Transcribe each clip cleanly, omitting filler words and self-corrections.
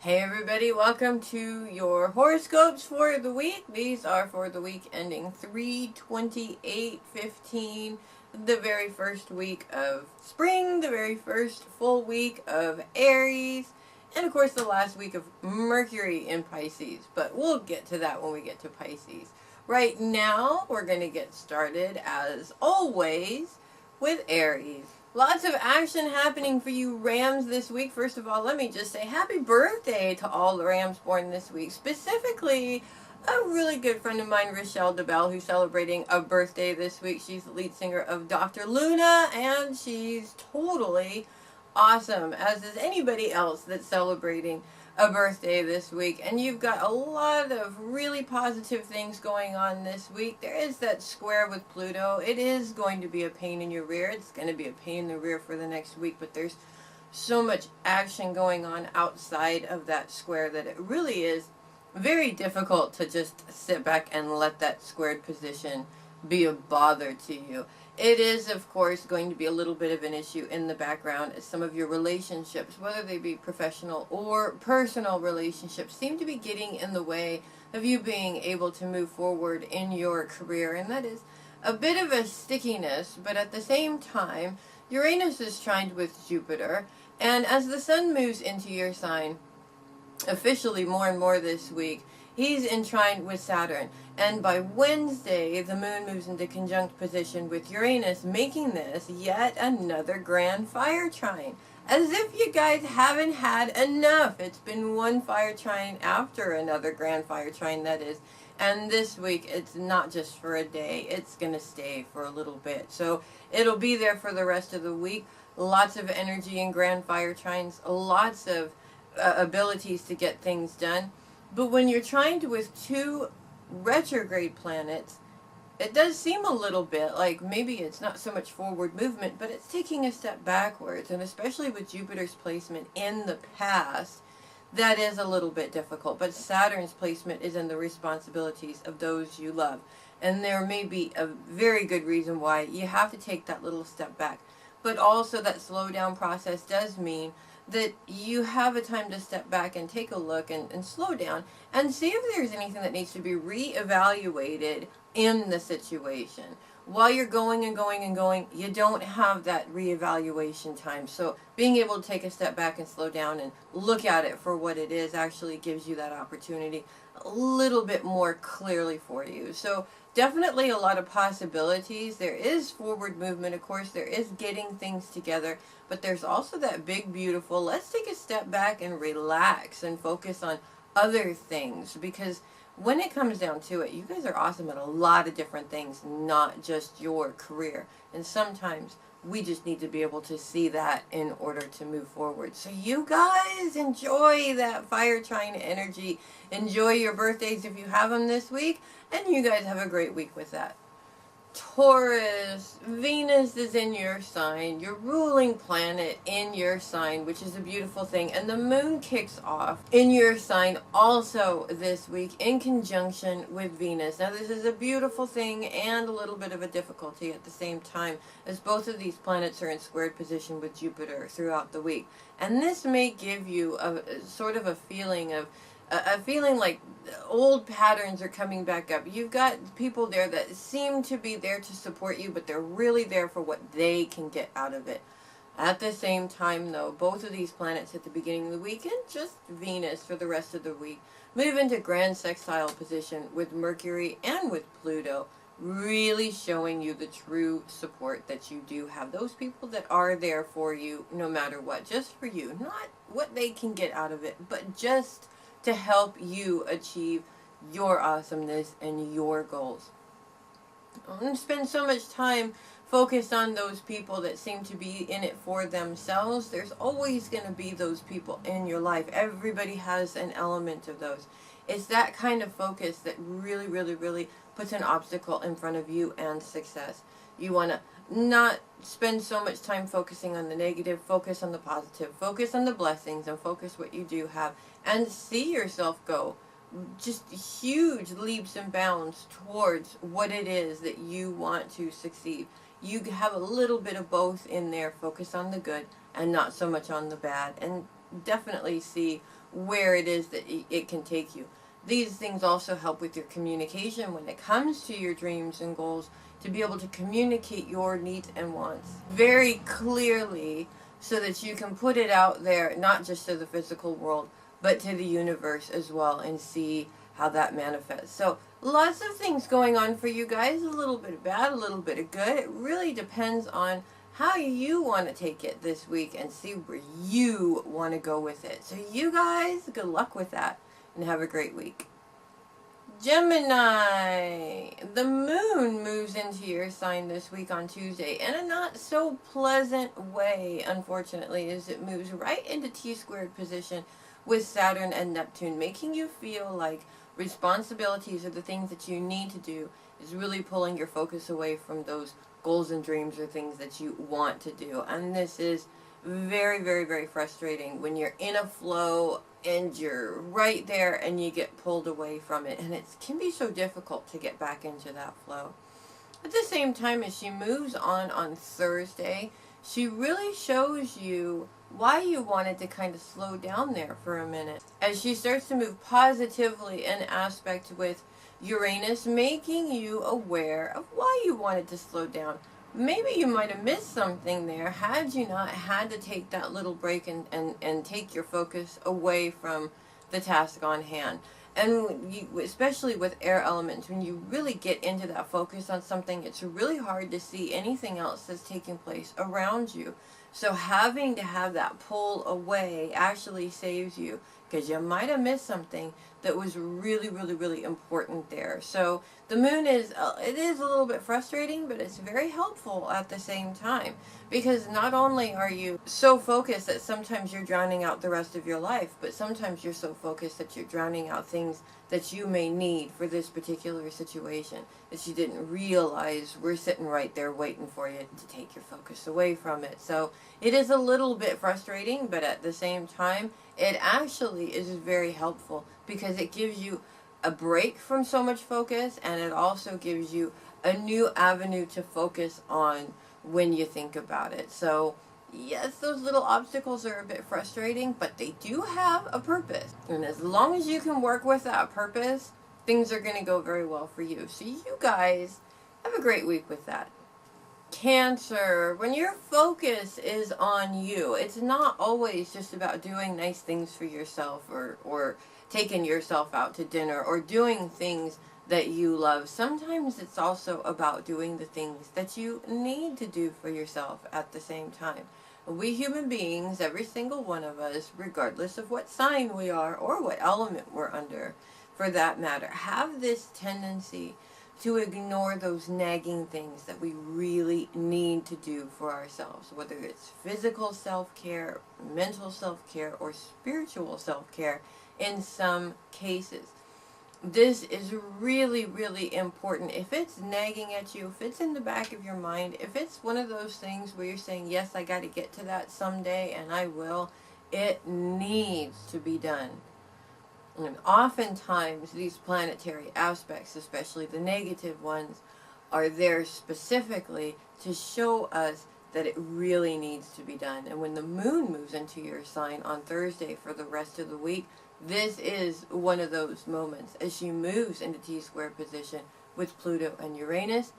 Hey everybody, welcome to your horoscopes for the week. These are for the week ending 3/28/15, the very first week of spring, the very first full week of Aries, and of course the last week of Mercury in Pisces. But we'll get to that when we get to Pisces. Right now, we're going to get started, as always, with Aries. Lots of action happening for you Rams this week. First of all, let me just say happy birthday to all the Rams born this week. Specifically, a really good friend of mine, Rochelle DeBell, who's celebrating a birthday this week. She's the lead singer of Dr. Luna, and she's totally awesome, as is anybody else that's celebrating a birthday this week. And you've got a lot of really positive things going on this week. There is that square with Pluto. It is going to be a pain in your rear. It's going to be a pain in the rear for the next week, but there's so much action going on outside of that square that it really is very difficult to just sit back and let that squared position be a bother to you. It is, of course, going to be a little bit of an issue in the background, as some of your relationships, whether they be professional or personal relationships, seem to be getting in the way of you being able to move forward in your career. And that is a bit of a stickiness, but at the same time, Uranus is trined with Jupiter, and as the sun moves into your sign, officially more and more this week, he's enshrined with Saturn. And by Wednesday, the moon moves into conjunct position with Uranus, making this yet another grand fire trine. As if you guys haven't had enough. It's been one fire trine after another grand fire trine, that is. And this week, it's not just for a day. It's going to stay for a little bit. So it'll be there for the rest of the week. Lots of energy in grand fire trines. Lots of abilities to get things done. But when you're trying to, with two retrograde planets, it does seem a little bit like maybe it's not so much forward movement, but it's taking a step backwards. And especially with Jupiter's placement in the past, that is a little bit difficult. But Saturn's placement is in the responsibilities of those you love. And there may be a very good reason why you have to take that little step back. But also that slowdown process does mean that you have a time to step back and take a look and slow down and see if there's anything that needs to be reevaluated in the situation. While you're going and going and going, you don't have that reevaluation time. So being able to take a step back and slow down and look at it for what it is actually gives you that opportunity a little bit more clearly for you. So definitely a lot of possibilities. There is forward movement, of course. There is getting things together. But there's also that big, beautiful, let's take a step back and relax and focus on other things. Because when it comes down to it, you guys are awesome at a lot of different things, not just your career. And sometimes we just need to be able to see that in order to move forward. So you guys enjoy that fire trine energy. Enjoy your birthdays if you have them this week. And you guys have a great week with that. Taurus, Venus is in your sign, your ruling planet in your sign, which is a beautiful thing. And the moon kicks off in your sign also this week in conjunction with Venus. Now this is a beautiful thing and a little bit of a difficulty at the same time, as both of these planets are in squared position with Jupiter throughout the week. And this may give you a sort of a feeling like old patterns are coming back up. You've got people there that seem to be there to support you, but they're really there for what they can get out of it. At the same time, though, both of these planets at the beginning of the week, and just Venus for the rest of the week, move into grand sextile position with Mercury and with Pluto, really showing you the true support that you do have. Those people that are there for you no matter what, just for you. Not what they can get out of it, but just to help you achieve your awesomeness and your goals. Don't spend so much time focused on those people that seem to be in it for themselves. There's always going to be those people in your life. Everybody has an element of those. It's that kind of focus that really, really, really puts an obstacle in front of you and success. You want to not spend so much time focusing on the negative, focus on the positive, focus on the blessings, and focus what you do have, and see yourself go just huge leaps and bounds towards what it is that you want to succeed. You have a little bit of both in there. Focus on the good and not so much on the bad, and definitely see where it is that it can take you. These things also help with your communication when it comes to your dreams and goals, to be able to communicate your needs and wants very clearly so that you can put it out there, not just to the physical world, but to the universe as well, and see how that manifests. So lots of things going on for you guys, a little bit of bad, a little bit of good. It really depends on how you want to take it this week and see where you want to go with it. So you guys, good luck with that and have a great week. Gemini, the moon moves into your sign this week on Tuesday in a not so pleasant way, unfortunately, as it moves right into T-squared position with Saturn and Neptune, making you feel like responsibilities or the things that you need to do is really pulling your focus away from those goals and dreams or things that you want to do. And this is very, very, very frustrating when you're in a flow and you're right there and you get pulled away from it, and it can be so difficult to get back into that flow. At the same time, as she moves on Thursday, she really shows you why you wanted to kind of slow down there for a minute, as she starts to move positively in aspect with Uranus, making you aware of why you wanted to slow down. Maybe you might have missed something there had you not had to take that little break and take your focus away from the task on hand. And you, especially with air elements, when you really get into that focus on something, it's really hard to see anything else that's taking place around you. So having to have that pull away actually saves you, because you might have missed something that was really, really, really important there. So the moon is, it is a little bit frustrating, but it's very helpful at the same time, because not only are you so focused that sometimes you're drowning out the rest of your life, but sometimes you're so focused that you're drowning out things that you may need for this particular situation that you didn't realize were sitting right there waiting for you to take your focus away from it. So it is a little bit frustrating, but at the same time, it actually is very helpful, because it gives you a break from so much focus, and it also gives you a new avenue to focus on when you think about it. So yes, those little obstacles are a bit frustrating, but they do have a purpose. And as long as you can work with that purpose, things are going to go very well for you. So you guys have a great week with that. Cancer, when your focus is on you, it's not always just about doing nice things for yourself, or taking yourself out to dinner, or doing things that you love. Sometimes it's also about doing the things that you need to do for yourself at the same time. We human beings, every single one of us, regardless of what sign we are or what element we're under, for that matter, have this tendency to ignore those nagging things that we really need to do for ourselves, whether it's physical self-care, mental self-care, or spiritual self-care in some cases. This is really, really important. If it's nagging at you, if it's in the back of your mind, if it's one of those things where you're saying, yes, I got to get to that someday, and I will, it needs to be done. And oftentimes, these planetary aspects, especially the negative ones, are there specifically to show us that it really needs to be done. And when the moon moves into your sign on Thursday for the rest of the week, this is one of those moments as she moves into T-square position with Pluto and Uranus,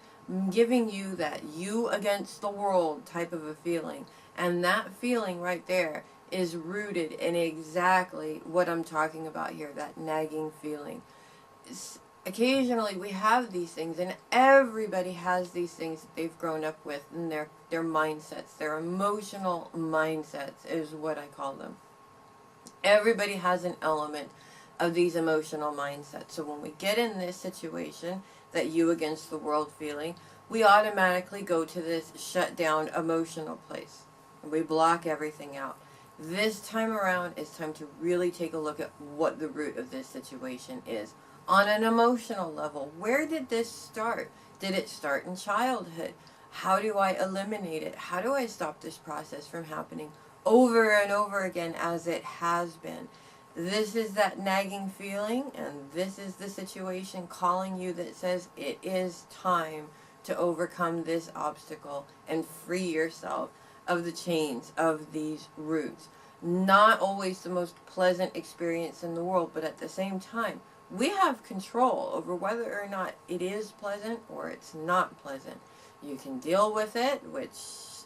giving you that you against the world type of a feeling. And that feeling right there is rooted in exactly what I'm talking about here, that nagging feeling. Occasionally we have these things, and everybody has these things that they've grown up with, and their mindsets, their emotional mindsets is what I call them. Everybody has an element of these emotional mindsets. So when we get in this situation, that you against the world feeling, we automatically go to this shut down emotional place. And we block everything out. This time around, it's time to really take a look at what the root of this situation is. On an emotional level, where did this start? Did it start in childhood? How do I eliminate it? How do I stop this process from happening over and over again as it has been? This is that nagging feeling, and this is the situation calling you that says it is time to overcome this obstacle and free yourself of the chains of these roots. not always the most pleasant experience in the world, but at the same time, we have control over whether or not it is pleasant or it's not pleasant. You can deal with it, which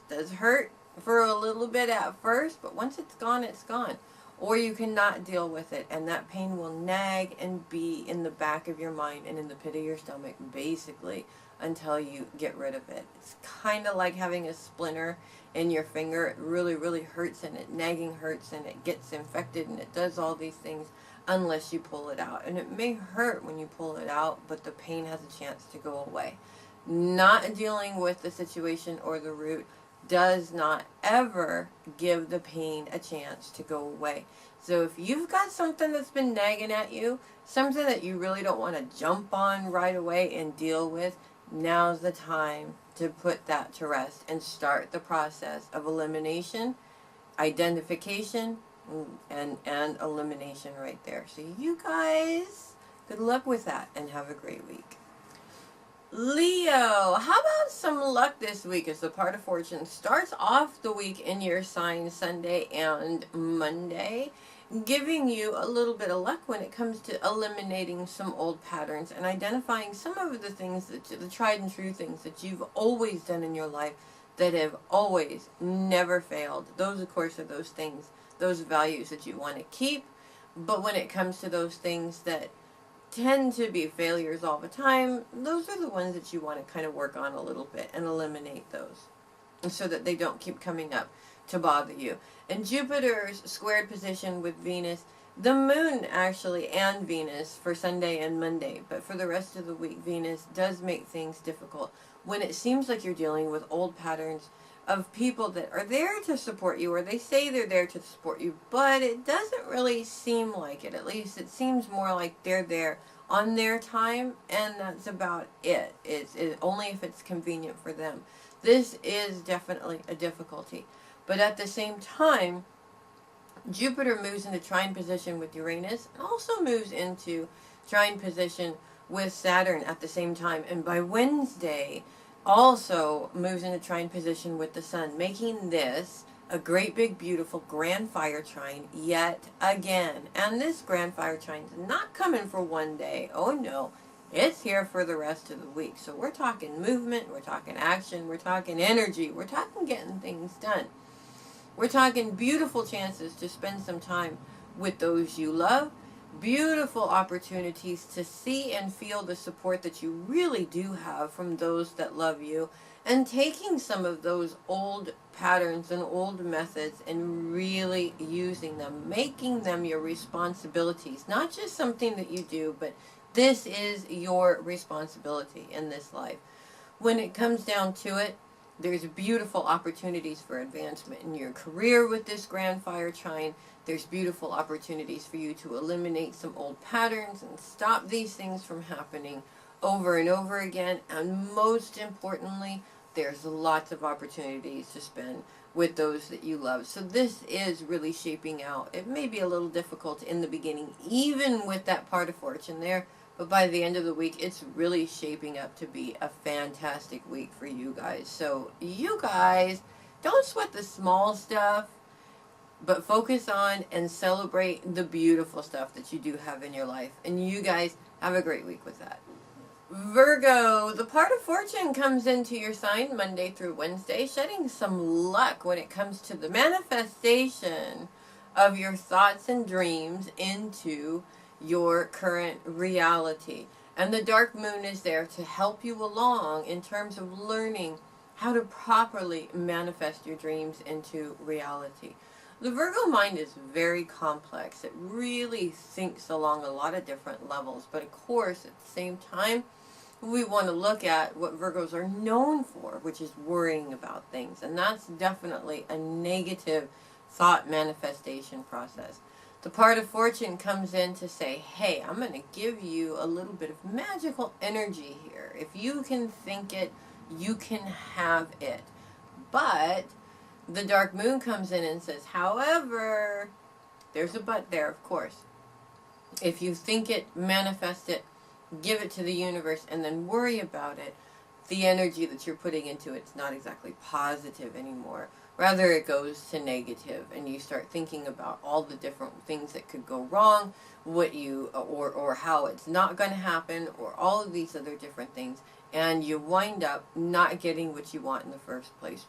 does hurt for a little bit at first, but once it's gone, it's gone. Or you cannot deal with it, and that pain will nag and be in the back of your mind and in the pit of your stomach, basically, until you get rid of it. It's kind of like having a splinter in your finger. It really, really hurts, and it nagging hurts, and it gets infected, and it does all these things unless you pull it out. And it may hurt when you pull it out, but the pain has a chance to go away. Not dealing with the situation or the root does not ever give the pain a chance to go away. So if you've got something that's been nagging at you, something that you really don't want to jump on right away and deal with, now's the time to put that to rest and start the process of elimination, identification, and elimination right there. So you guys, good luck with that and have a great week. Leo, how about some luck this week as the part of fortune starts off the week in your sign Sunday and Monday, giving you a little bit of luck when it comes to eliminating some old patterns and identifying some of the things, the tried and true things that you've always done in your life that have always never failed. Those, of course, are those things, those values that you want to keep. But when it comes to those things that tend to be failures all the time, those are the ones that you want to kind of work on a little bit and eliminate those so that they don't keep coming up to bother you. And Jupiter's squared position with Venus, the moon actually, and Venus for Sunday and Monday, but for the rest of the week, Venus does make things difficult when it seems like you're dealing with old patterns of people that are there to support you, or they say they're there to support you, but it doesn't really seem like it. At least it seems more like they're there on their time, and that's about it. It's only if it's convenient for them. This is definitely a difficulty. But at the same time, Jupiter moves into trine position with Uranus and also moves into trine position with Saturn at the same time. And by Wednesday, also moves into trine position with the Sun, making this a great big beautiful grand fire trine yet again. And this grand fire trine is not coming for one day. Oh no, it's here for the rest of the week. So we're talking movement, we're talking action, we're talking energy, we're talking getting things done. We're talking beautiful chances to spend some time with those you love, beautiful opportunities to see and feel the support that you really do have from those that love you, and taking some of those old patterns and old methods and really using them, making them your responsibilities, not just something that you do, but this is your responsibility in this life. When it comes down to it, there's beautiful opportunities for advancement in your career with this grand fire trine. There's beautiful opportunities for you to eliminate some old patterns and stop these things from happening over and over again. And most importantly, there's lots of opportunities to spend with those that you love. So this is really shaping out. It may be a little difficult in the beginning, even with that part of fortune there, but by the end of the week, it's really shaping up to be a fantastic week for you guys. So you guys, don't sweat the small stuff, but focus on and celebrate the beautiful stuff that you do have in your life. And you guys have a great week with that. Virgo, the part of fortune comes into your sign Monday through Wednesday, shedding some luck when it comes to the manifestation of your thoughts and dreams into your current reality. And the dark moon is there to help you along in terms of learning how to properly manifest your dreams into reality. The Virgo mind is very complex. It really thinks along a lot of different levels. But of course, at the same time, we want to look at what Virgos are known for, which is worrying about things. And that's definitely a negative thought manifestation process. The part of fortune comes in to say, hey, I'm going to give you a little bit of magical energy here. If you can think it, you can have it. But the dark moon comes in and says, however, there's a but there, of course. If you think it, manifest it, give it to the universe, and then worry about it, the energy that you're putting into it's not exactly positive anymore. Rather, it goes to negative, and you start thinking about all the different things that could go wrong, what you, or how it's not going to happen, or all of these other different things. And you wind up not getting what you want in the first place.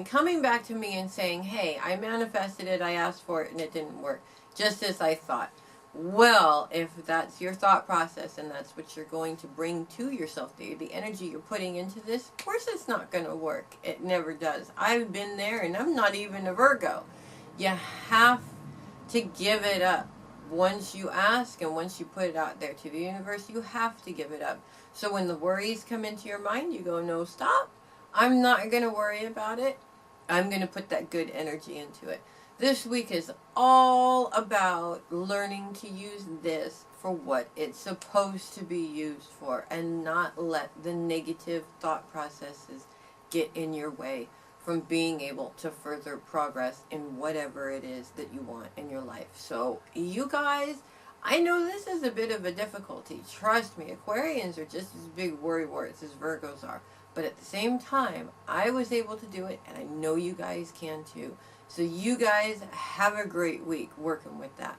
Coming back to me and saying, hey, I manifested it, I asked for it, and it didn't work, just as I thought. Well, if that's your thought process and that's what you're going to bring to yourself, the energy you're putting into this, of course it's not going to work. It never does. I've been there, and I'm not even a Virgo. You have to give it up. Once you ask and once you put it out there to the universe, you have to give it up. So when the worries come into your mind, you go, no, stop. I'm not going to worry about it. I'm going to put that good energy into it. This week is all about learning to use this for what it's supposed to be used for, and not let the negative thought processes get in your way from being able to further progress in whatever it is that you want in your life. So you guys, I know this is a bit of a difficulty. Trust me, Aquarians are just as big worrywarts as Virgos are. But at the same time, I was able to do it, and I know you guys can too. So you guys have a great week working with that.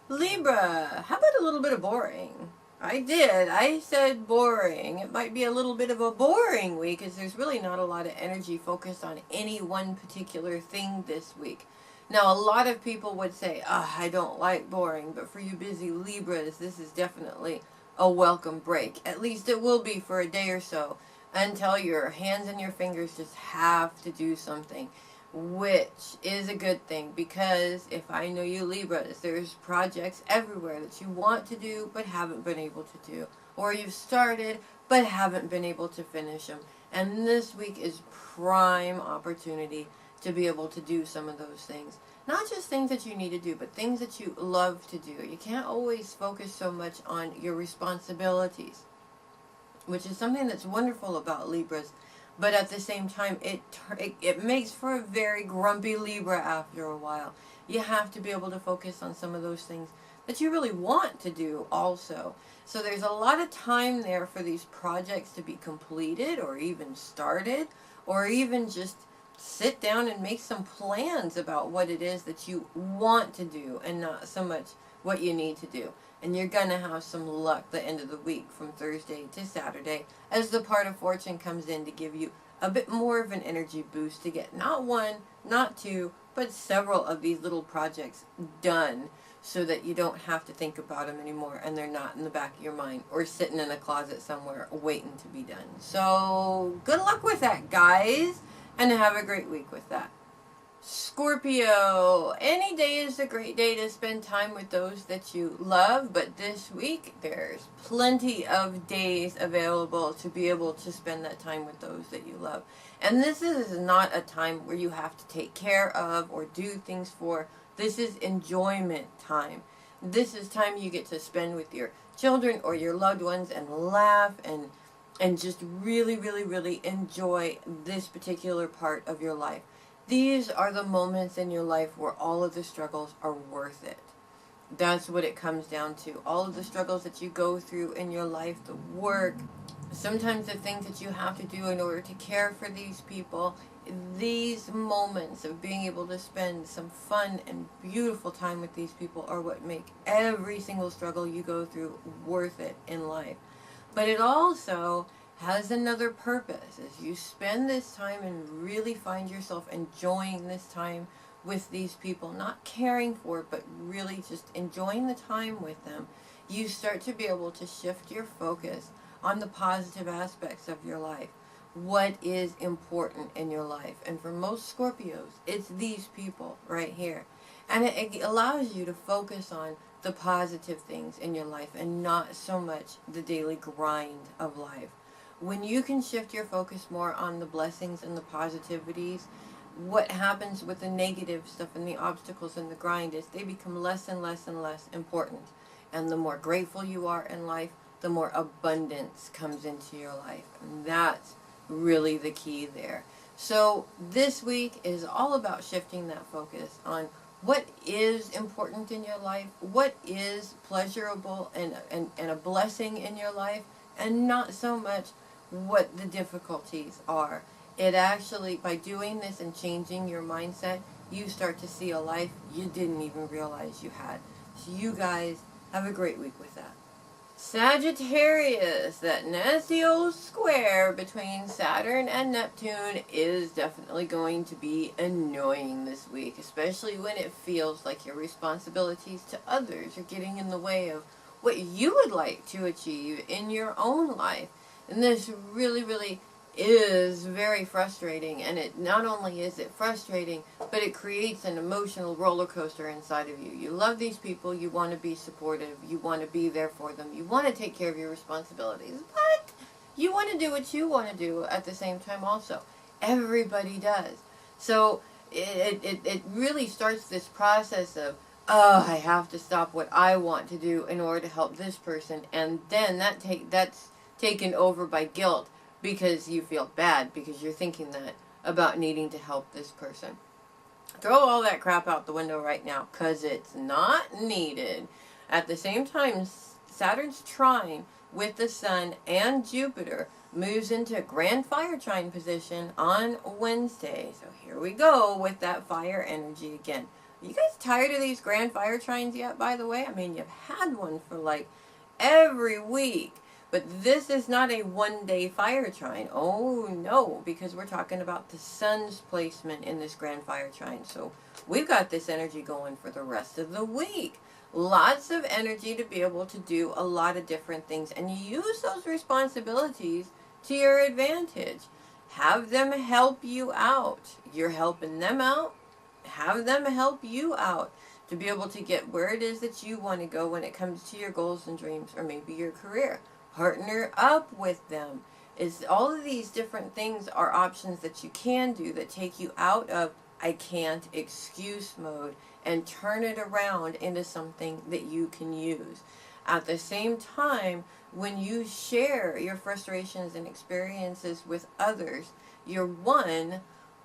Libra, how about a little bit of boring? I did. I said boring. It might be a little bit of a boring week because there's really not a lot of energy focused on any one particular thing this week. Now, a lot of people would say, I don't like boring, but for you busy Libras, this is definitely a welcome break. At least it will be for a day or so, until your hands and your fingers just have to do something, which is a good thing, because if I know you Libras, there's projects everywhere that you want to do but haven't been able to do, or you've started but haven't been able to finish them. And this week is prime opportunity to be able to do some of those things. Not just things that you need to do, but things that you love to do. You can't always focus so much on your responsibilities, which is something that's wonderful about Libras. But at the same time, it makes for a very grumpy Libra after a while. You have to be able to focus on some of those things that you really want to do also. So there's a lot of time there for these projects to be completed, or even started, or even just sit down and make some plans about what it is that you want to do, and not so much what you need to do. And you're going to have some luck the end of the week from Thursday to Saturday as the part of fortune comes in to give you a bit more of an energy boost to get not one, not two, but several of these little projects done, so that you don't have to think about them anymore and they're not in the back of your mind or sitting in a closet somewhere waiting to be done. So good luck with that, guys, and have a great week with that. Scorpio, any day is a great day to spend time with those that you love, but this week there's plenty of days available to be able to spend that time with those that you love. And this is not a time where you have to take care of or do things for. This is enjoyment time. This is time you get to spend with your children or your loved ones and laugh and just really, really, really enjoy this particular part of your life. These are the moments in your life where all of the struggles are worth it. That's what it comes down to. All of the struggles that you go through in your life, the work, sometimes the things that you have to do in order to care for these people, these moments of being able to spend some fun and beautiful time with these people are what make every single struggle you go through worth it in life. But it also has another purpose. As you spend this time and really find yourself enjoying this time with these people, not caring for, but really just enjoying the time with them, you start to be able to shift your focus on the positive aspects of your life. What is important in your life? And for most Scorpios, it's these people right here. And it allows you to focus on the positive things in your life and not so much the daily grind of life. When you can shift your focus more on the blessings and the positivities, what happens with the negative stuff and the obstacles and the grind is they become less and less and less important. And the more grateful you are in life, the more abundance comes into your life. And that's really the key there. So this week is all about shifting that focus on what is important in your life, what is pleasurable and a blessing in your life, and not so much what the difficulties are. it actually, by doing this and changing your mindset, you start to see a life you didn't even realize you had. So you guys have a great week with that. Sagittarius, that nasty old square between Saturn and Neptune is definitely going to be annoying this week, especially when it feels like your responsibilities to others are getting in the way of what you would like to achieve in your own life. And this really is very frustrating, and it not only is it frustrating, but it creates an emotional roller coaster inside of you. You love these people, you want to be supportive, you want to be there for them, you want to take care of your responsibilities, but you want to do what you want to do at the same time also. Everybody does. So it really starts this process of, oh, I have to stop what I want to do in order to help this person, and then that's taken over by guilt, because you feel bad because you're thinking that about needing to help this person. Throw all that crap out the window right now, because it's not needed. At the same time, Saturn's trine with the Sun and Jupiter moves into grand fire trine position on Wednesday. So here we go with that fire energy again. Are you guys tired of these grand fire trines yet, by the way? I mean, you've had one for like every week. But this is not a one-day fire trine. Oh, no, because we're talking about the Sun's placement in this grand fire trine. So we've got this energy going for the rest of the week. Lots of energy to be able to do a lot of different things. And use those responsibilities to your advantage. Have them help you out. You're helping them out. Have them help you out to be able to get where it is that you want to go when it comes to your goals and dreams, or maybe your career. Partner up with them. All of these different things are options that you can do that take you out of I can't excuse mode and turn it around into something that you can use. At the same time, when you share your frustrations and experiences with others, you're one,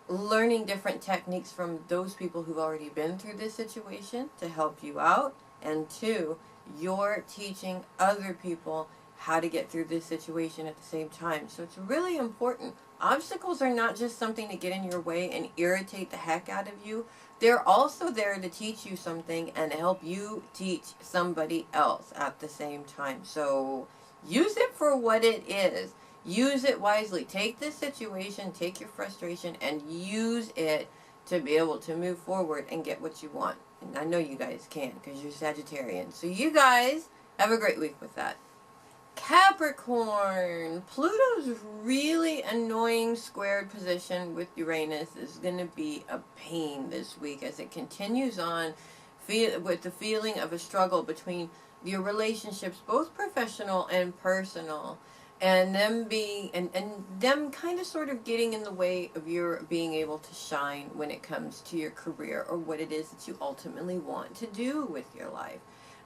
learning different techniques from those people who've already been through this situation to help you out, and two, you're teaching other people how to get through this situation at the same time. So it's really important. Obstacles are not just something to get in your way and irritate the heck out of you. They're also there to teach you something and help you teach somebody else at the same time. So use it for what it is. Use it wisely. Take this situation, take your frustration, and use it to be able to move forward and get what you want. And I know you guys can, because you're Sagittarian. So you guys have a great week with that. Capricorn, Pluto's really annoying squared position with Uranus is going to be a pain this week as it continues on with the feeling of a struggle between your relationships, both professional and personal, and them being and them kind of sort of getting in the way of your being able to shine when it comes to your career or what it is that you ultimately want to do with your life.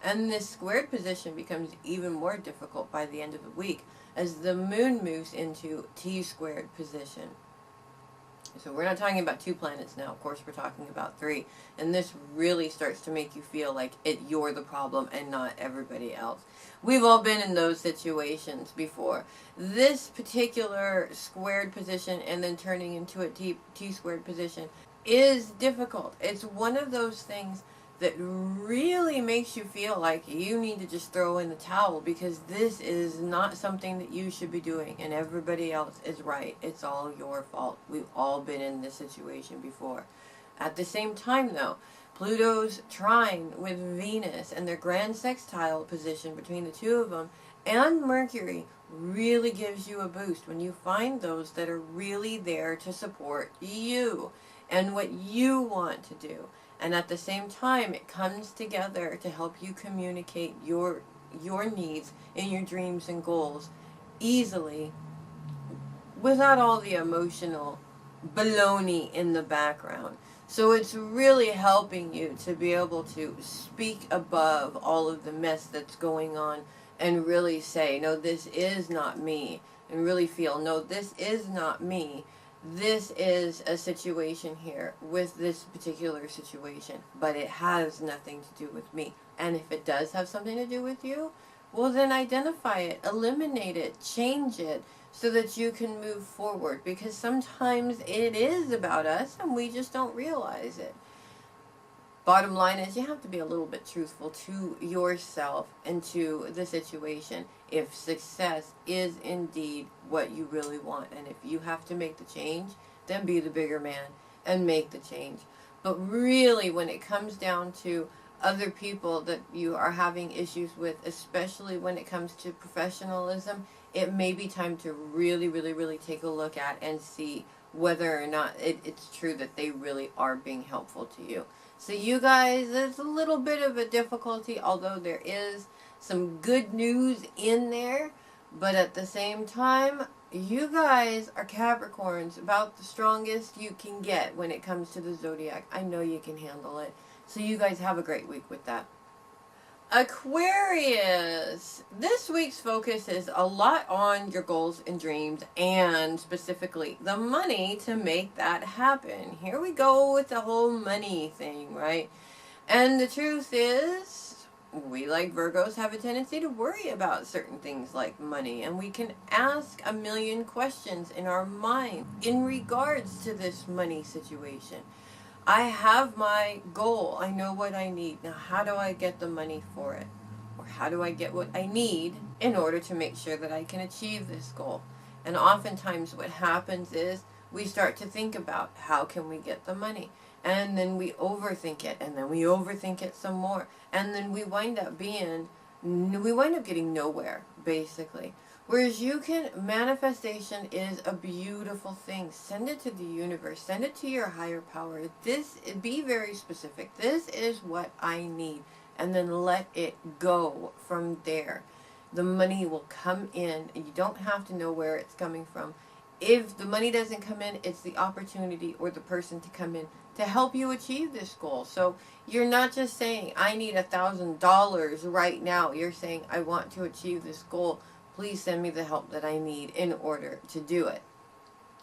And this squared position becomes even more difficult by the end of the week as the moon moves into T-squared position. So we're not talking about 2 planets now. Of course, we're talking about 3. And this really starts to make you feel like you're the problem and not everybody else. We've all been in those situations before. This particular squared position and then turning into a T-squared position is difficult. It's one of those things that really makes you feel like you need to just throw in the towel, because this is not something that you should be doing and everybody else is right. It's all your fault. We've all been in this situation before. At the same time though, Pluto's trine with Venus and their grand sextile position between the two of them and Mercury really gives you a boost when you find those that are really there to support you and what you want to do. And at the same time, it comes together to help you communicate your needs and your dreams and goals easily without all the emotional baloney in the background. So it's really helping you to be able to speak above all of the mess that's going on and really say, no, this is not me. And really feel, no, this is not me. This is a situation here with this particular situation, but it has nothing to do with me. And if it does have something to do with you, well then identify it, eliminate it, change it, so that you can move forward, because sometimes it is about us and we just don't realize it. Bottom line is, you have to be a little bit truthful to yourself and to the situation if success is indeed what you really want. And if you have to make the change, then be the bigger man and make the change. But really, when it comes down to other people that you are having issues with, especially when it comes to professionalism, it may be time to really, really, really take a look at and see whether or not it's true that they really are being helpful to you. So you guys, there's a little bit of a difficulty, although there is some good news in there. But at the same time, you guys are Capricorns, about the strongest you can get when it comes to the zodiac. I know you can handle it. So you guys have a great week with that. Aquarius, this week's focus is a lot on your goals and dreams, and specifically the money to make that happen. Here we go with the whole money thing, right? And the truth is, we like Virgos have a tendency to worry about certain things like money, and we can ask a million questions in our mind in regards to this money situation. I have my goal. I know what I need. Now, how do I get the money for it? Or how do I get what I need in order to make sure that I can achieve this goal? And oftentimes what happens is we start to think about how can we get the money? And then we overthink it, and then we overthink it some more. And then we wind up getting nowhere, basically. Whereas manifestation is a beautiful thing. Send it to the universe. Send it to your higher power. Be very specific. This is what I need. And then let it go from there. The money will come in. You don't have to know where it's coming from. If the money doesn't come in, it's the opportunity or the person to come in to help you achieve this goal. So you're not just saying, I need $1,000 right now. You're saying, I want to achieve this goal. Please send me the help that I need in order to do it.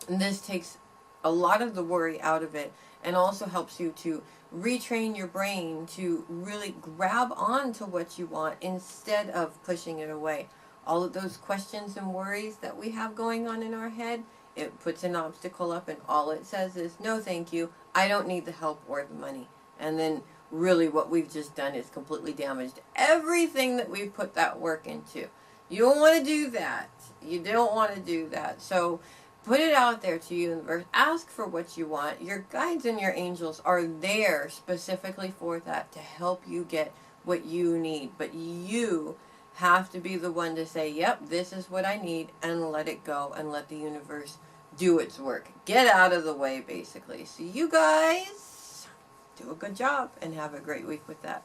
And this takes a lot of the worry out of it, and also helps you to retrain your brain to really grab on to what you want instead of pushing it away. All of those questions and worries that we have going on in our head, it puts an obstacle up, and all it says is, no thank you, I don't need the help or the money. And then really what we've just done is completely damaged everything that we've put that work into. You don't want to do that. You don't want to do that. So put it out there to you, universe. Ask for what you want. Your guides and your angels are there specifically for that, to help you get what you need. But you have to be the one to say, yep, this is what I need, and let it go, and let the universe do its work. Get out of the way, basically. So you guys do a good job and have a great week with that.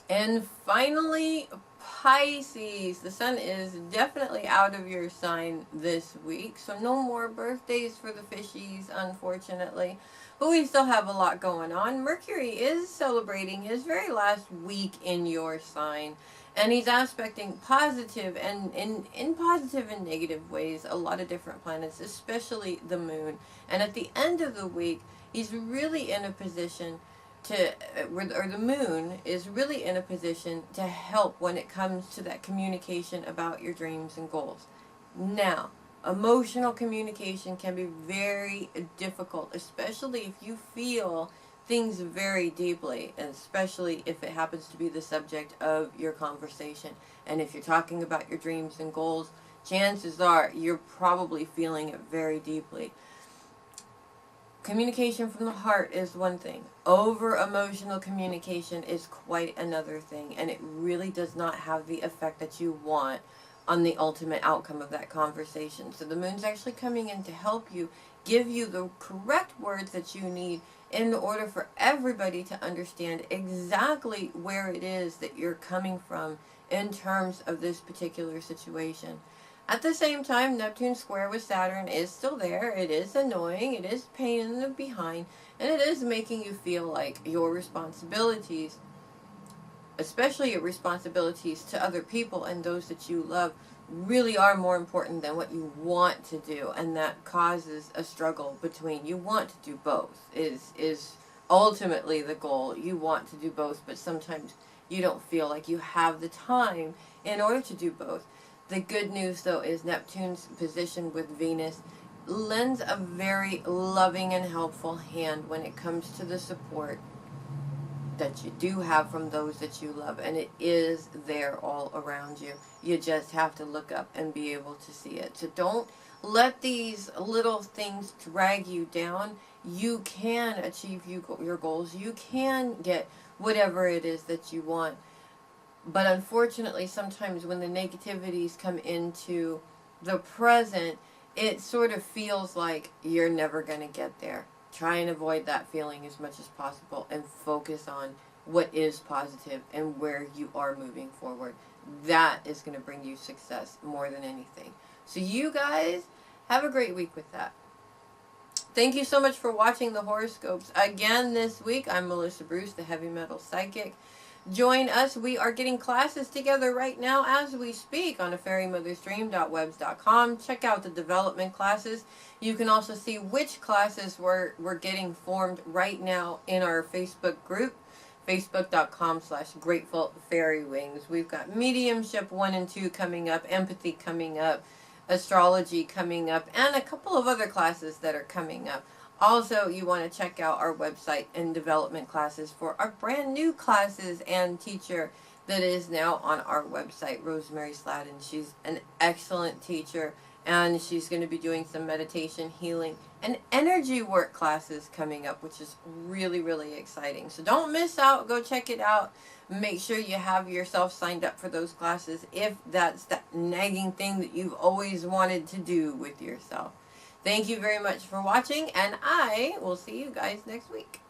And finally, Pisces. The sun is definitely out of your sign this week, so no more birthdays for the fishies, unfortunately. But we still have a lot going on. Mercury is celebrating his very last week in your sign, and he's aspecting positive and in positive and negative ways a lot of different planets, especially the moon. And at the end of the week, he's really in a position the moon is really in a position to help when it comes to that communication about your dreams and goals. Now, emotional communication can be very difficult, especially if you feel things very deeply, and especially if it happens to be the subject of your conversation. And if you're talking about your dreams and goals, chances are you're probably feeling it very deeply. Communication from the heart is one thing. Over-emotional communication is quite another thing, and it really does not have the effect that you want on the ultimate outcome of that conversation. So the moon's actually coming in to help you, give you the correct words that you need in order for everybody to understand exactly where it is that you're coming from in terms of this particular situation. At the same time, Neptune square with Saturn is still there. It is annoying. It is pain in the behind. And it is making you feel like your responsibilities, especially your responsibilities to other people and those that you love, really are more important than what you want to do. And that causes a struggle between, you want to do both, is ultimately the goal. You want to do both, but sometimes you don't feel like you have the time in order to do both. The good news, though, is Neptune's position with Venus lends a very loving and helpful hand when it comes to the support that you do have from those that you love, and it is there all around you. You just have to look up and be able to see it. So don't let these little things drag you down. You can achieve your goals. You can get whatever it is that you want. But unfortunately, sometimes when the negativities come into the present, it sort of feels like you're never going to get there. Try and avoid that feeling as much as possible and focus on what is positive and where you are moving forward. That is going to bring you success more than anything. So you guys, have a great week with that. Thank you so much for watching the horoscopes again this week. I'm Melissa Bruce, the Heavy Metal Psychic. Join us. We are getting classes together right now as we speak on afairymotherstream.webs.com. Check out the development classes. You can also see which classes we're getting formed right now in our Facebook group, facebook.com/Grateful Fairy Wings. We've got Mediumship 1 and 2 coming up, Empathy coming up, Astrology coming up, and a couple of other classes that are coming up. Also, you want to check out our website and development classes for our brand new classes and teacher that is now on our website, Rosemary Sladden. She's an excellent teacher, and she's going to be doing some meditation, healing, and energy work classes coming up, which is really, really exciting. So don't miss out. Go check it out. Make sure you have yourself signed up for those classes if that's that nagging thing that you've always wanted to do with yourself. Thank you very much for watching, and I will see you guys next week.